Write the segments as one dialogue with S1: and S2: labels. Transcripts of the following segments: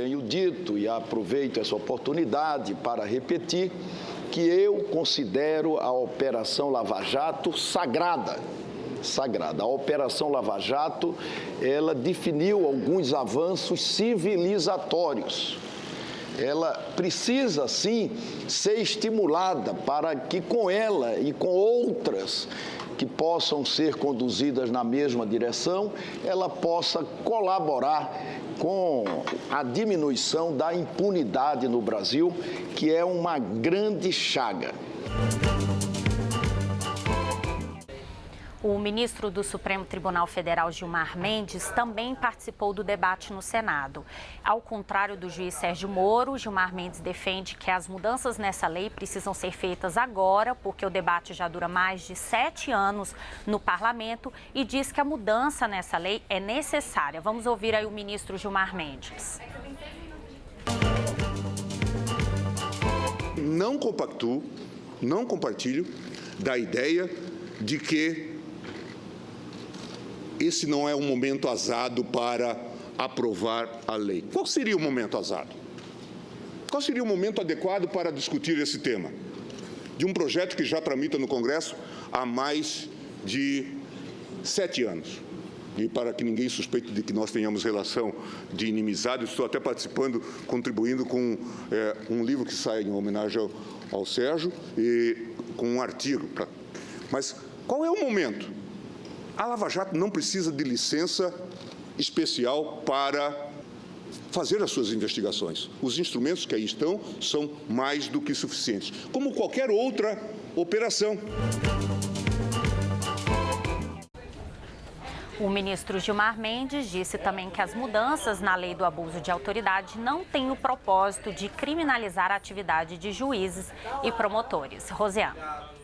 S1: tenho dito e aproveito essa oportunidade para repetir que eu considero a Operação Lava Jato sagrada. A Operação Lava Jato, ela definiu alguns avanços civilizatórios. Ela precisa, sim, ser estimulada para que com ela e com outras que possam ser conduzidas na mesma direção, ela possa colaborar com a diminuição da impunidade no Brasil, que é uma grande chaga.
S2: O ministro do Supremo Tribunal Federal, Gilmar Mendes, também participou do debate no Senado. Ao contrário do juiz Sérgio Moro, Gilmar Mendes defende que as mudanças nessa lei precisam ser feitas agora, porque o debate já dura mais de 7 anos no parlamento, e diz que a mudança nessa lei é necessária. Vamos ouvir aí o ministro Gilmar Mendes.
S3: Não compactuo, não compartilho da ideia de que esse não é um momento azado para aprovar a lei. Qual seria o momento azado? Qual seria o momento adequado para discutir esse tema? De um projeto que já tramita no Congresso há mais de 7 anos. E para que ninguém suspeite de que nós tenhamos relação de inimizade, estou até participando, contribuindo com um livro que sai em homenagem ao Sérgio e com um artigo. Mas qual é o momento? A Lava Jato não precisa de licença especial para fazer as suas investigações. Os instrumentos que aí estão são mais do que suficientes, como qualquer outra operação.
S2: O ministro Gilmar Mendes disse também que as mudanças na lei do abuso de autoridade não têm o propósito de criminalizar a atividade de juízes e promotores. Rosiana.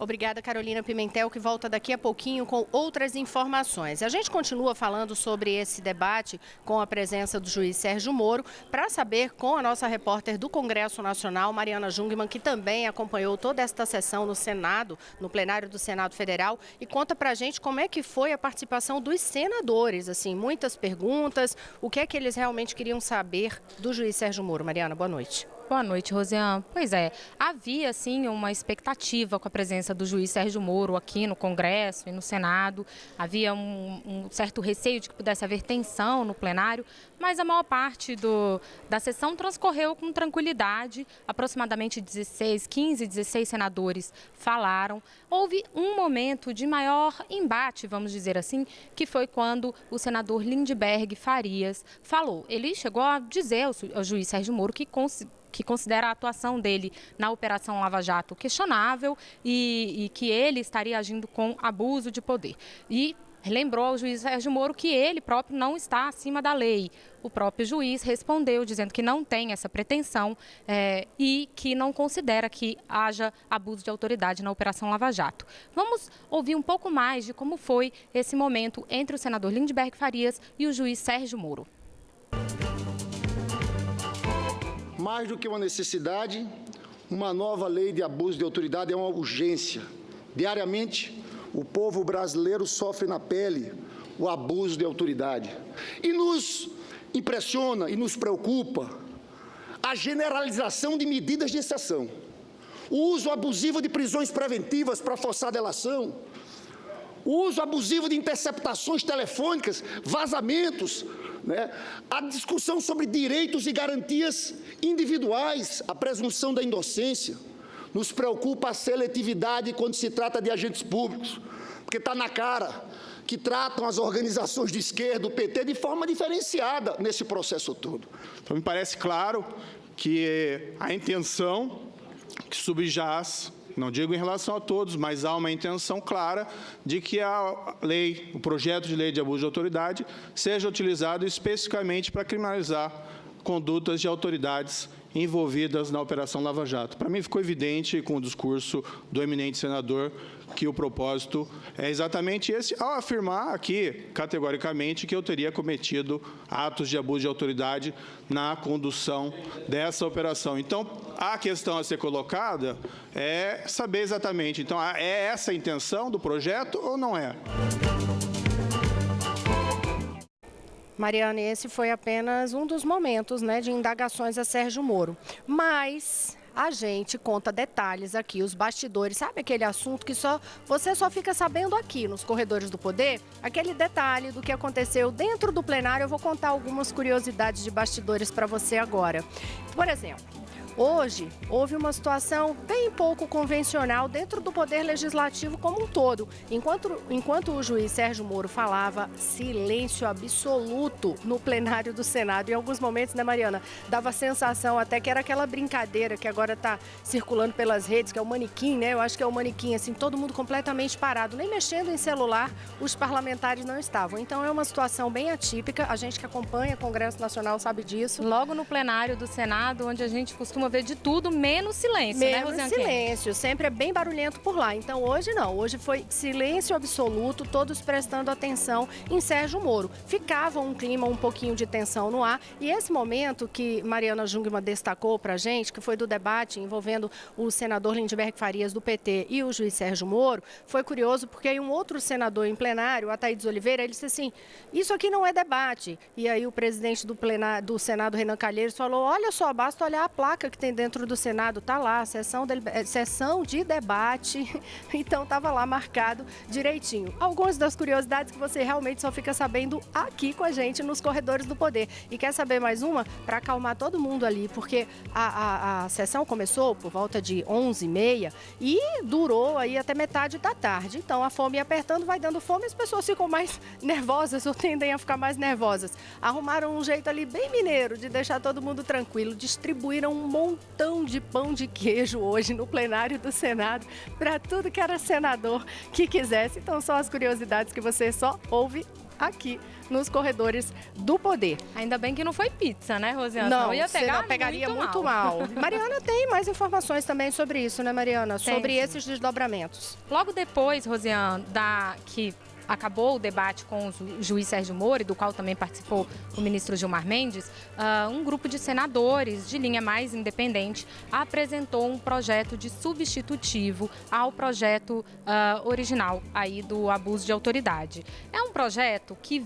S4: Obrigada, Carolina Pimentel, que volta daqui a pouquinho com outras informações. A gente continua falando sobre esse debate com a presença do juiz Sérgio Moro, para saber com a nossa repórter do Congresso Nacional, Mariana Jungmann, que também acompanhou toda esta sessão no Senado, no plenário do Senado Federal, e conta pra gente como é que foi a participação dos senadores, assim, muitas perguntas, o que é que eles realmente queriam saber do juiz Sérgio Moro. Mariana, boa noite.
S5: Boa noite, Rosiane. Pois é, havia sim uma expectativa com a presença do juiz Sérgio Moro aqui no Congresso e no Senado. Havia um certo receio de que pudesse haver tensão no plenário, mas a maior parte da sessão transcorreu com tranquilidade. Aproximadamente 16 senadores falaram. Houve um momento de maior embate, vamos dizer assim, que foi quando o senador Lindbergh Farias falou. Ele chegou a dizer ao juiz Sérgio Moro que considera a atuação dele na Operação Lava Jato questionável e que ele estaria agindo com abuso de poder. E lembrou ao juiz Sérgio Moro que ele próprio não está acima da lei. O próprio juiz respondeu dizendo que não tem essa pretensão e que não considera que haja abuso de autoridade na Operação Lava Jato. Vamos ouvir um pouco mais de como foi esse momento entre o senador Lindbergh Farias e o juiz Sérgio Moro.
S6: Mais do que uma necessidade, uma nova lei de abuso de autoridade é uma urgência. Diariamente, o povo brasileiro sofre na pele o abuso de autoridade. E nos impressiona e nos preocupa a generalização de medidas de exceção, o uso abusivo de prisões preventivas para forçar a delação, o uso abusivo de interceptações telefônicas, vazamentos, a discussão sobre direitos e garantias individuais, a presunção da inocência. Nos preocupa a seletividade quando se trata de agentes públicos, porque está na cara que tratam as organizações de esquerda, o PT, de forma diferenciada nesse processo todo.
S7: Então, me parece claro que a intenção que subjaz, não digo em relação a todos, mas há uma intenção clara de que a lei, o projeto de lei de abuso de autoridade, seja utilizado especificamente para criminalizar condutas de autoridades envolvidas na Operação Lava Jato. Para mim ficou evidente com o discurso do eminente senador que o propósito é exatamente esse, ao afirmar aqui, categoricamente, que eu teria cometido atos de abuso de autoridade na condução dessa operação. Então, a questão a ser colocada é saber exatamente, então, é essa a intenção do projeto ou não é?
S4: Mariana, esse foi apenas um dos momentos, né, de indagações a Sérgio Moro. Mas a gente conta detalhes aqui, os bastidores. Sabe aquele assunto que você só fica sabendo aqui nos corredores do poder? Aquele detalhe do que aconteceu dentro do plenário. Eu vou contar algumas curiosidades de bastidores para você agora. Por exemplo, hoje houve uma situação bem pouco convencional dentro do Poder Legislativo como um todo. Enquanto o juiz Sérgio Moro falava, silêncio absoluto no plenário do Senado. Em alguns momentos, né, Mariana, dava a sensação até que era aquela brincadeira que agora está circulando pelas redes, que é o manequim, né? Eu acho que é o manequim, assim, todo mundo completamente parado, nem mexendo em celular, os parlamentares não estavam. Então é uma situação bem atípica, a gente que acompanha o Congresso Nacional sabe disso.
S5: Logo no plenário do Senado, onde a gente costuma ver de tudo, menos silêncio, né,
S4: Rosiane? Menos silêncio, sempre é bem barulhento por lá. Então hoje não, hoje foi silêncio absoluto, todos prestando atenção em Sérgio Moro. Ficava um clima, um pouquinho de tensão no ar, e esse momento que Mariana Jungmann destacou pra gente, que foi do debate envolvendo o senador Lindbergh Farias do PT e o juiz Sérgio Moro, foi curioso porque aí um outro senador em plenário, Ataídes Oliveira, ele disse assim, isso aqui não é debate. E aí o presidente do Senado, Renan Calheiros, falou, olha só, basta olhar a placa que tem dentro do Senado, tá lá, sessão de debate, então tava lá marcado direitinho. Algumas das curiosidades que você realmente só fica sabendo aqui com a gente nos corredores do poder. E quer saber mais uma? Para acalmar todo mundo ali, porque a sessão começou por volta de 11h30 e durou aí até metade da tarde. Então a fome apertando, vai dando fome, as pessoas ficam mais nervosas ou tendem a ficar mais nervosas. Arrumaram um jeito ali bem mineiro de deixar todo mundo tranquilo, distribuíram um montão de pão de queijo hoje no plenário do Senado para tudo que era senador que quisesse. Então são as curiosidades que você só ouve aqui nos corredores do poder.
S5: Ainda bem que não foi pizza, né, Rosiane?
S4: Não, pegaria muito mal. Mariana tem mais informações também sobre isso, né, Mariana? Sobre esses desdobramentos.
S5: Logo depois, Rosiane, que acabou o debate com o juiz Sérgio Moro, do qual também participou o ministro Gilmar Mendes, um grupo de senadores de linha mais independente apresentou um projeto de substitutivo ao projeto original aí do abuso de autoridade. É um projeto que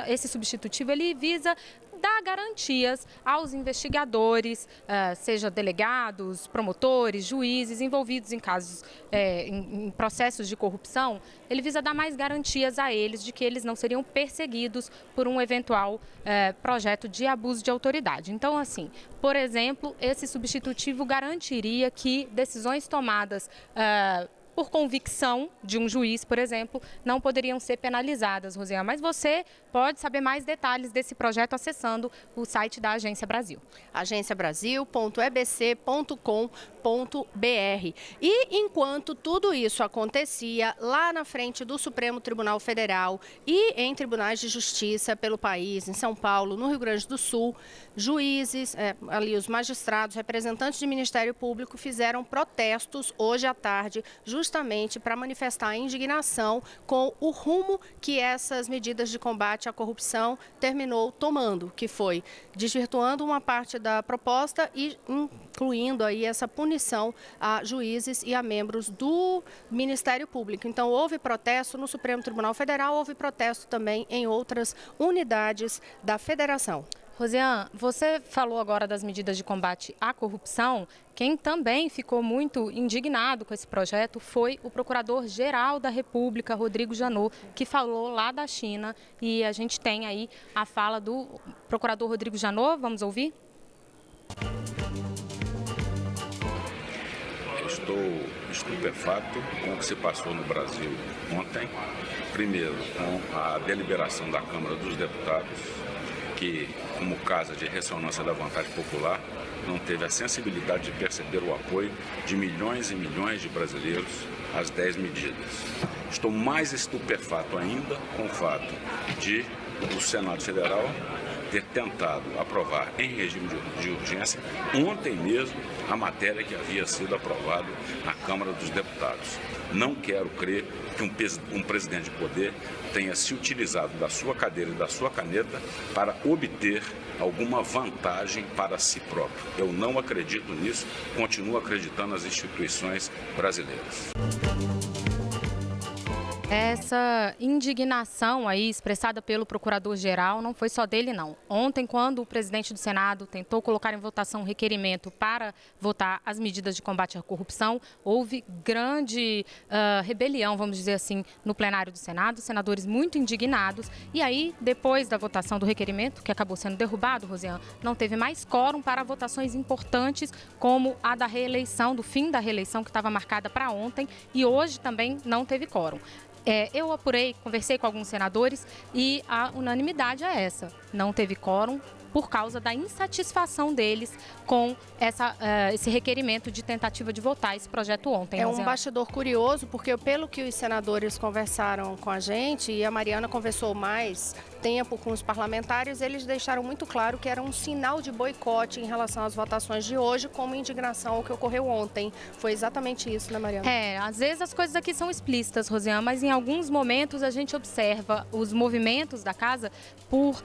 S5: esse substitutivo, ele visa dar garantias aos investigadores, seja delegados, promotores, juízes envolvidos em casos, em processos de corrupção. Ele visa dar mais garantias a eles de que eles não seriam perseguidos por um eventual projeto de abuso de autoridade. Então, assim, por exemplo, esse substitutivo garantiria que decisões tomadas por convicção de um juiz, por exemplo, não poderiam ser penalizadas, Rosiane. Mas você pode saber mais detalhes desse projeto acessando o site da Agência Brasil.
S4: agenciabrasil.ebc.com.br. E enquanto tudo isso acontecia lá na frente do Supremo Tribunal Federal e em tribunais de justiça pelo país, em São Paulo, no Rio Grande do Sul, juízes, ali os magistrados, representantes de Ministério Público fizeram protestos hoje à tarde, justamente para manifestar a indignação com o rumo que essas medidas de combate à corrupção terminou tomando, que foi desvirtuando uma parte da proposta e incluindo aí essa punição a juízes e a membros do Ministério Público. Então, houve protesto no Supremo Tribunal Federal, houve protesto também em outras unidades da Federação.
S5: Rosiane, você falou agora das medidas de combate à corrupção. Quem também ficou muito indignado com esse projeto foi o Procurador-Geral da República, Rodrigo Janot, que falou lá da China. E a gente tem aí a fala do Procurador Rodrigo Janot. Vamos ouvir?
S8: Estou estupefato com o que se passou no Brasil ontem. Primeiro, com a deliberação da Câmara dos Deputados, que, como casa de ressonância da vontade popular, não teve a sensibilidade de perceber o apoio de milhões e milhões de brasileiros às 10 medidas. Estou mais estupefato ainda com o fato de o Senado Federal ter tentado aprovar em regime de urgência ontem mesmo a matéria que havia sido aprovada na Câmara dos Deputados. Não quero crer que um presidente de poder tenha se utilizado da sua cadeira e da sua caneta para obter alguma vantagem para si próprio. Eu não acredito nisso, continuo acreditando nas instituições brasileiras.
S5: Essa indignação aí expressada pelo procurador-geral não foi só dele, não. Ontem, quando o presidente do Senado tentou colocar em votação um requerimento para votar as medidas de combate à corrupção, houve grande rebelião, vamos dizer assim, no plenário do Senado, senadores muito indignados. E aí, depois da votação do requerimento, que acabou sendo derrubado, Rosiane, não teve mais quórum para votações importantes, como a da reeleição, do fim da reeleição, que estava marcada para ontem, e hoje também não teve quórum. Eu apurei, conversei com alguns senadores e a unanimidade é essa. Não teve quórum por causa da insatisfação deles com esse requerimento de tentativa de votar esse projeto ontem.
S4: É um bastidor curioso, porque pelo que os senadores conversaram com a gente, e a Mariana conversou mais tempo com os parlamentares, eles deixaram muito claro que era um sinal de boicote em relação às votações de hoje, como indignação ao que ocorreu ontem. Foi exatamente isso, né, Mariana?
S5: Às vezes as coisas aqui são explícitas, Rosiane, mas em alguns momentos a gente observa os movimentos da casa por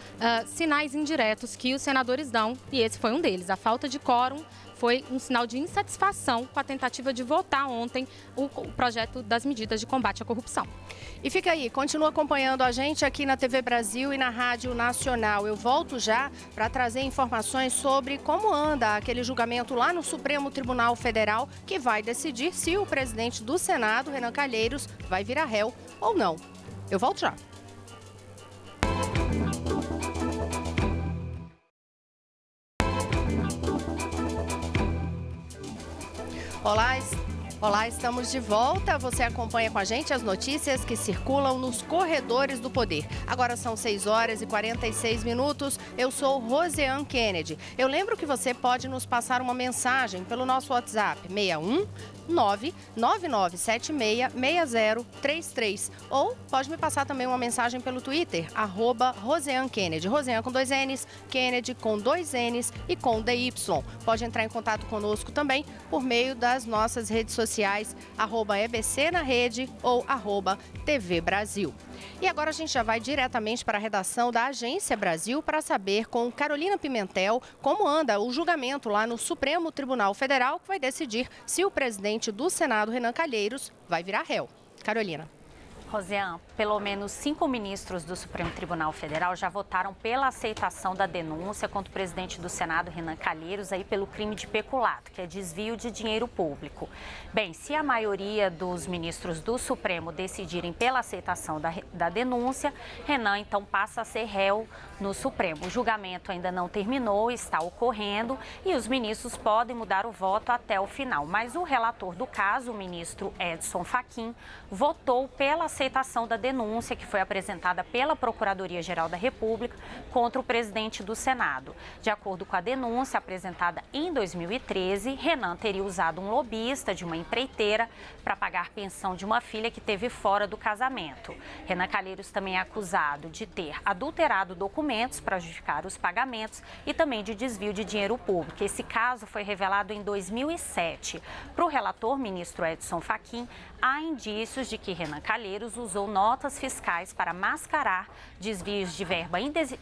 S5: sinais indiretos que os senadores dão, e esse foi um deles. A falta de quórum foi um sinal de insatisfação com a tentativa de votar ontem o projeto das medidas de combate à corrupção.
S4: E fica aí, continua acompanhando a gente aqui na TV Brasil e na Rádio Nacional. Eu volto já para trazer informações sobre como anda aquele julgamento lá no Supremo Tribunal Federal, que vai decidir se o presidente do Senado, Renan Calheiros, vai virar réu ou não. Eu volto já. Olá, estamos de volta. Você acompanha com a gente as notícias que circulam nos corredores do poder. Agora são 6h46. Eu sou Rosiane Kennedy. Eu lembro que você pode nos passar uma mensagem pelo nosso WhatsApp 61 999766033, ou pode me passar também uma mensagem pelo Twitter, @RosianeKennedy. Rosiane com 2 N's, Kennedy com 2 N's e com DY. Pode entrar em contato conosco também por meio das nossas redes sociais, @EBC na rede ou @TV Brasil. E agora a gente já vai diretamente para a redação da Agência Brasil para saber com Carolina Pimentel como anda o julgamento lá no Supremo Tribunal Federal, que vai decidir se o presidente do Senado, Renan Calheiros, vai virar réu. Carolina.
S2: Rosiane, pelo menos 5 ministros do Supremo Tribunal Federal já votaram pela aceitação da denúncia contra o presidente do Senado, Renan Calheiros, aí pelo crime de peculato, que é desvio de dinheiro público. Bem, se a maioria dos ministros do Supremo decidirem pela aceitação da denúncia, Renan então passa a ser réu no Supremo. O julgamento ainda não terminou, está ocorrendo e os ministros podem mudar o voto até o final. Mas o relator do caso, o ministro Edson Fachin, votou pela aceitação da denúncia que foi apresentada pela Procuradoria-Geral da República contra o presidente do Senado. De acordo com a denúncia apresentada em 2013, Renan teria usado um lobista de uma empreiteira para pagar pensão de uma filha que teve fora do casamento. Renan Calheiros também é acusado de ter adulterado documentos para justificar os pagamentos e também de desvio de dinheiro público. Esse caso foi revelado em 2007. Para o relator, ministro Edson Fachin, há indícios de que Renan Calheiros usou notas fiscais para mascarar desvios de verba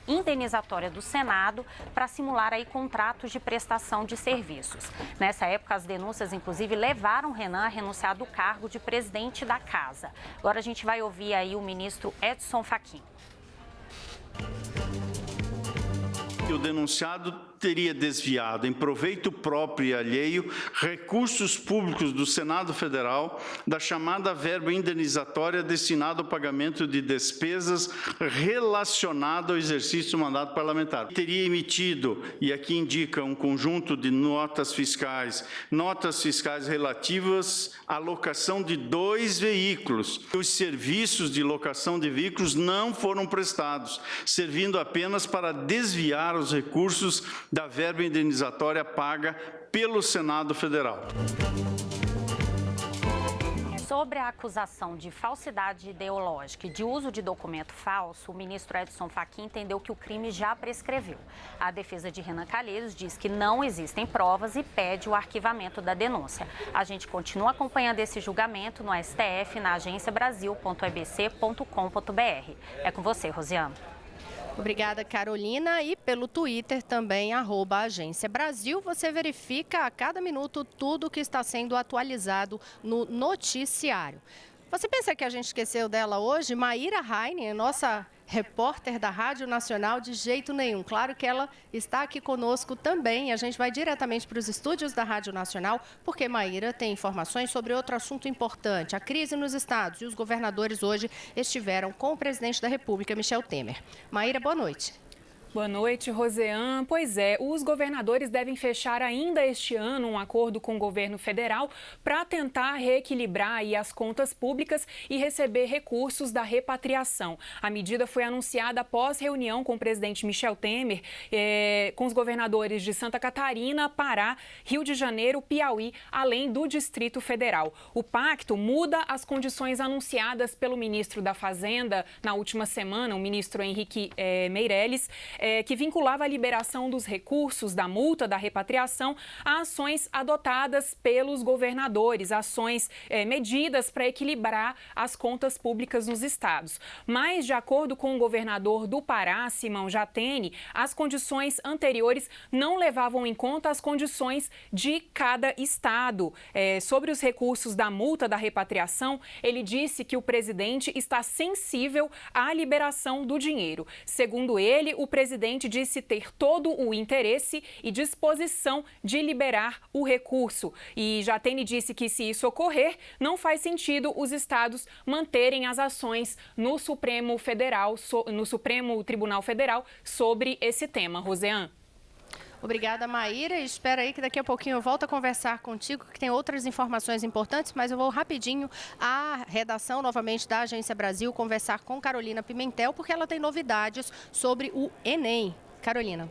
S2: indenizatória do Senado para simular aí contratos de prestação de serviços. Nessa época, as denúncias, inclusive, levaram Renan a renunciar do cargo de presidente da Casa. Agora a gente vai ouvir aí o ministro Edson Fachin.
S9: O denunciado teria desviado em proveito próprio e alheio recursos públicos do Senado Federal da chamada verba indenizatória destinada ao pagamento de despesas relacionadas ao exercício do mandato parlamentar. Teria emitido, e aqui indica um conjunto de notas fiscais relativas à locação de 2 veículos. Os serviços de locação de veículos não foram prestados, servindo apenas para desviar os recursos da verba indenizatória paga pelo Senado Federal.
S2: Sobre a acusação de falsidade ideológica e de uso de documento falso, o ministro Edson Fachin entendeu que o crime já prescreveu. A defesa de Renan Calheiros diz que não existem provas e pede o arquivamento da denúncia. A gente continua acompanhando esse julgamento no STF, na agenciabrasil.ebc.com.br. É com você, Rosiane.
S4: Obrigada, Carolina. E pelo Twitter também, @Agência Brasil, você verifica a cada minuto tudo que está sendo atualizado no noticiário. Você pensa que a gente esqueceu dela hoje? Maíra Heine, nossa repórter da Rádio Nacional, de jeito nenhum. Claro que ela está aqui conosco também. A gente vai diretamente para os estúdios da Rádio Nacional, porque Maíra tem informações sobre outro assunto importante, a crise nos estados. E os governadores hoje estiveram com o presidente da República, Michel Temer. Maíra, boa noite.
S10: Boa noite, Roseanne. Pois é, os governadores devem fechar ainda este ano um acordo com o governo federal para tentar reequilibrar aí as contas públicas e receber recursos da repatriação. A medida foi anunciada após reunião com o presidente Michel Temer, com os governadores de Santa Catarina, Pará, Rio de Janeiro, Piauí, além do Distrito Federal. O pacto muda as condições anunciadas pelo ministro da Fazenda na última semana, o ministro Henrique Meirelles, que vinculava a liberação dos recursos da multa da repatriação a ações adotadas pelos governadores, ações, medidas para equilibrar as contas públicas nos estados. Mas, de acordo com o governador do Pará, Simão Jatene, as condições anteriores não levavam em conta as condições de cada estado. Sobre os recursos da multa da repatriação, ele disse que o presidente está sensível à liberação do dinheiro. Segundo ele, o presidente disse ter todo o interesse e disposição de liberar o recurso. E Jatene disse que, se isso ocorrer, não faz sentido os estados manterem as ações no Supremo Tribunal Federal sobre esse tema. Roseanne.
S4: Obrigada, Maíra. Espera aí que daqui a pouquinho eu volto a conversar contigo, que tem outras informações importantes, mas eu vou rapidinho à redação, novamente, da Agência Brasil, conversar com Carolina Pimentel, porque ela tem novidades sobre o Enem. Carolina.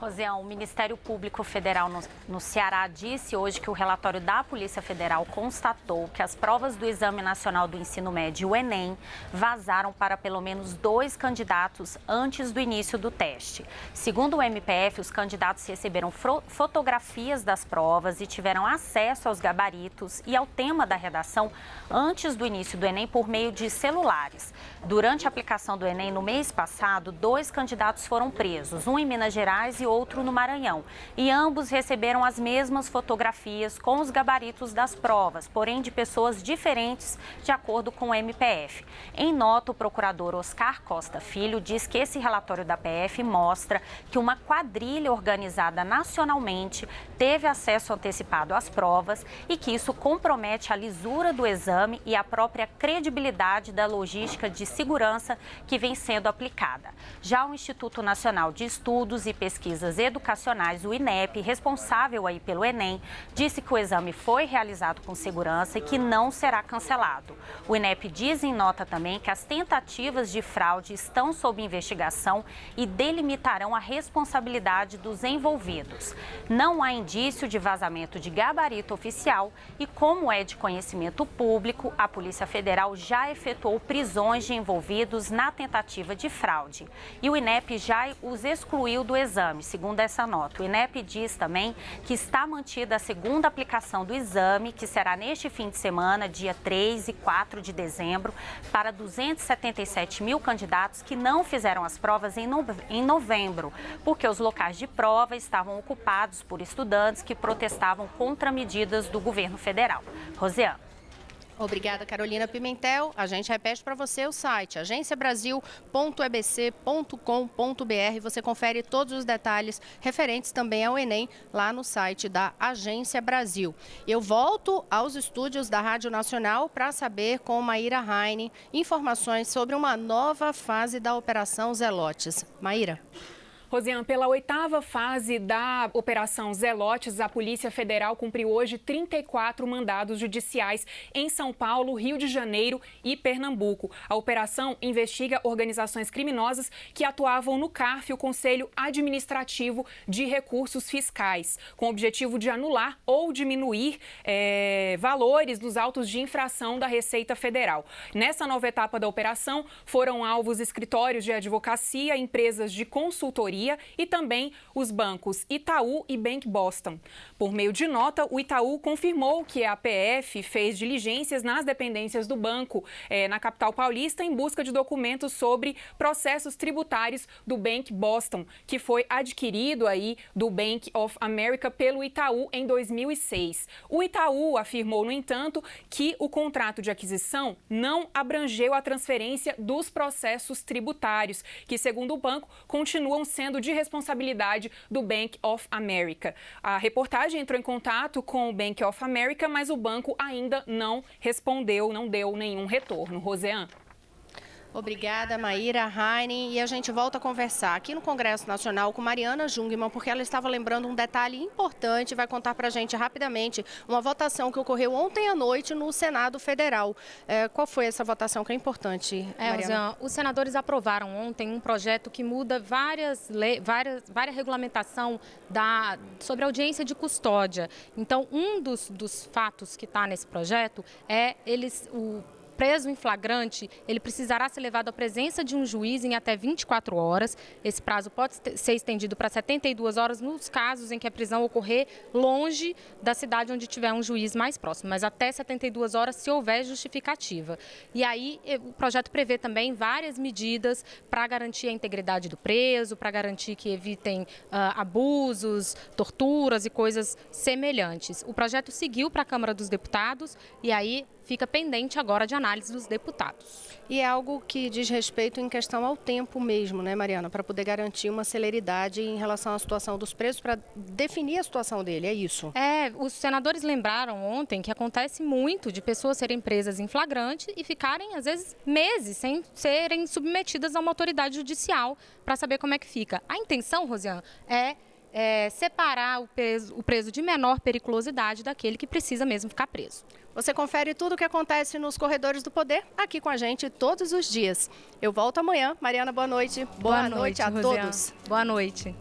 S2: Roseanne, o Ministério Público Federal no Ceará disse hoje que o relatório da Polícia Federal constatou que as provas do Exame Nacional do Ensino Médio, o Enem, vazaram para pelo menos 2 candidatos antes do início do teste. Segundo o MPF, os candidatos receberam fotografias das provas e tiveram acesso aos gabaritos e ao tema da redação antes do início do Enem por meio de celulares. Durante a aplicação do Enem no mês passado, 2 candidatos foram presos, um em Minas Gerais e outro no Maranhão, e ambos receberam as mesmas fotografias com os gabaritos das provas, porém de pessoas diferentes, de acordo com o MPF. Em nota, o procurador Oscar Costa Filho diz que esse relatório da PF mostra que uma quadrilha organizada nacionalmente teve acesso antecipado às provas e que isso compromete a lisura do exame e a própria credibilidade da logística de segurança que vem sendo aplicada. Já o Instituto Nacional de Estudos e Pesquisas Educacionais, o INEP, responsável aí pelo Enem, disse que o exame foi realizado com segurança e que não será cancelado. O INEP diz em nota também que as tentativas de fraude estão sob investigação e delimitarão a responsabilidade dos envolvidos. Não há indício de vazamento de gabarito oficial e, como é de conhecimento público, a Polícia Federal já efetuou prisões de envolvidos na tentativa de fraude. E o INEP já os excluiu do exame, segundo essa nota. O INEP diz também que está mantida a segunda aplicação do exame, que será neste fim de semana, dia 3 e 4 de dezembro, para 277 mil candidatos que não fizeram as provas em novembro, porque os locais de prova estavam ocupados por estudantes que protestavam contra medidas do governo federal. Roseanne.
S4: Obrigada, Carolina Pimentel. A gente repete para você o site agenciabrasil.ebc.com.br. Você confere todos os detalhes referentes também ao Enem lá no site da Agência Brasil. Eu volto aos estúdios da Rádio Nacional para saber com Maíra Heine informações sobre uma nova fase da Operação Zelotes. Maíra.
S10: Roseanne, pela 8ª fase da Operação Zelotes, a Polícia Federal cumpriu hoje 34 mandados judiciais em São Paulo, Rio de Janeiro e Pernambuco. A operação investiga organizações criminosas que atuavam no CARF, o Conselho Administrativo de Recursos Fiscais, com o objetivo de anular ou diminuir valores dos autos de infração da Receita Federal. Nessa nova etapa da operação, foram alvos escritórios de advocacia, empresas de consultoria, Bahia e também os bancos Itaú e Bank Boston. Por meio de nota, o Itaú confirmou que a PF fez diligências nas dependências do banco na capital paulista em busca de documentos sobre processos tributários do Bank Boston, que foi adquirido aí do Bank of America pelo Itaú em 2006. O Itaú afirmou, no entanto, que o contrato de aquisição não abrangeu a transferência dos processos tributários, que, segundo o banco, continuam sendo de responsabilidade do Bank of America. A reportagem entrou em contato com o Bank of America, mas o banco ainda não respondeu, não deu nenhum retorno. Roseane.
S4: Obrigada, Maíra, Heine. E a gente volta a conversar aqui no Congresso Nacional com Mariana Jungmann, porque ela estava lembrando um detalhe importante, vai contar para a gente rapidamente uma votação que ocorreu ontem à noite no Senado Federal. Qual foi essa votação que é importante, Mariana?
S5: Os senadores aprovaram ontem um projeto que muda várias regulamentação sobre audiência de custódia. Então, um dos fatos que está nesse projeto é o preso em flagrante, ele precisará ser levado à presença de um juiz em até 24 horas. Esse prazo pode ser estendido para 72 horas nos casos em que a prisão ocorrer longe da cidade onde tiver um juiz mais próximo, mas até 72 horas se houver justificativa. E aí o projeto prevê também várias medidas para garantir a integridade do preso, para garantir que evitem abusos, torturas e coisas semelhantes. O projeto seguiu para a Câmara dos Deputados e aí fica pendente agora de análise dos deputados.
S4: E é algo que diz respeito em questão ao tempo mesmo, né, Mariana? Para poder garantir uma celeridade em relação à situação dos presos, para definir a situação dele, é isso?
S5: Os senadores lembraram ontem que acontece muito de pessoas serem presas em flagrante e ficarem, às vezes, meses sem serem submetidas a uma autoridade judicial para saber como é que fica. A intenção, Rosiane, é separar o preso de menor periculosidade daquele que precisa mesmo ficar preso.
S4: Você confere tudo o que acontece nos corredores do poder aqui com a gente todos os dias. Eu volto amanhã. Mariana, boa noite. Boa noite a
S5: Rosiane.
S4: todos.
S5: Boa noite.